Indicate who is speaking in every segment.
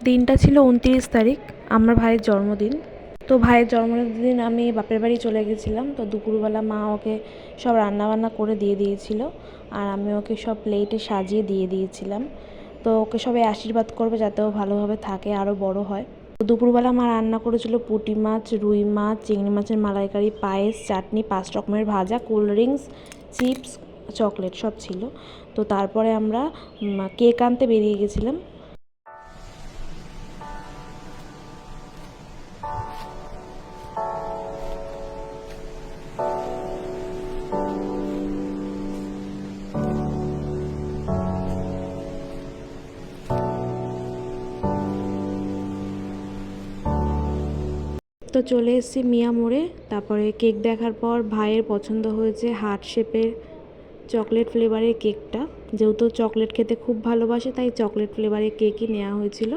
Speaker 1: দিনটা ছিল 29 তারিখ, আমার ভাইয়ের জন্মদিন। তো ভাইয়ের জন্মদিন আমি বাপের বাড়ি চলে গেছিলাম। তো দুপুরবেলা মা ওকে সব রান্নাবান্না করে দিয়ে দিয়েছিল, আর আমি ওকে সব প্লেটে সাজিয়ে দিয়ে দিয়েছিলাম। তো ওকে সবাই আশীর্বাদ করবে যাতে ও ভালোভাবে থাকে, আরও বড় হয়। তো দুপুরবেলা মা রান্না করেছিল পুঁটি মাছ, রুই মাছ, চিংড়ি মাছের মালাইকারি, পায়েস, চাটনি, 5 রকমের ভাজা, কোল্ড ড্রিঙ্কস, চিপস, চকলেট সব ছিল। তো তারপরে আমরা কেক আনতে বেরিয়ে গেছিলাম। তো চলে এসেছি মিয়া মোড়ে। তারপরে কেক দেখার পর ভাইয়ের পছন্দ হয়েছে হার্ট শেপের চকলেট ফ্লেভারের কেকটা। যেহেতু চকলেট খেতে খুব ভালোবাসে, তাই চকলেট ফ্লেভারের কেকই নেওয়া হয়েছিল।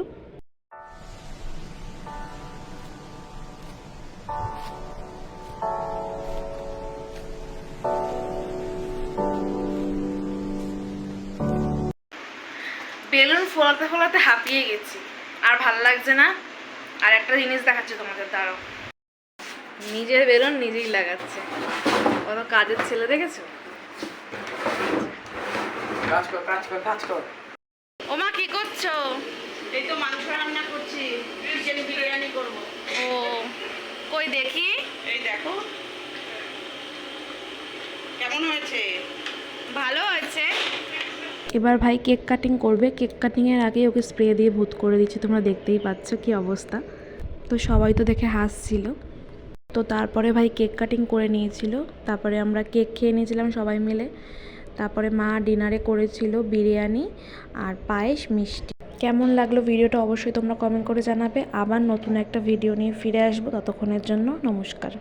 Speaker 1: বেলুন ফোলাতে ফোলাতে হাঁপিয়ে গেছি, আর ভাল লাগছে না। আর একটা জিনিস দেখাচ্ছি তোমাদের, দাঁড়াও। নিজের বেলুন নিজেই লাগাচ্ছে, কত কাজের ছেলে দেখেছো।
Speaker 2: কাজ কর কাজ কর কাজ কর।
Speaker 1: ওমা কি করছো?
Speaker 3: এই তো মাংস রান্না করছি, চিকেন বিরিয়ানি করব।
Speaker 1: ও কই দেখি।
Speaker 3: এই দেখো কেমন হয়েছে।
Speaker 1: ভালো হয়েছে। এবার ভাই কেক কাটিং করবে। কেক কাটিংয়ের আগে ওকে স্প্রে দিয়ে ভূত করে দিচ্ছে, তোমরা দেখতেই পাচ্ছ কি অবস্থা। তো সবাই তো দেখে হাসছিল। তো তারপরে ভাই কেক কাটিং করে নিয়েছিল। তারপরে আমরা কেক খেয়ে নিয়েছিলাম সবাই মিলে। তারপরে মা ডিনারে করেছিল বিরিয়ানি আর পায়েস, মিষ্টি। কেমন লাগলো ভিডিওটা অবশ্যই তোমরা কমেন্ট করে জানাবে। আবার নতুন একটা ভিডিও নিয়ে ফিরে আসবো, ততক্ষণের জন্য নমস্কার।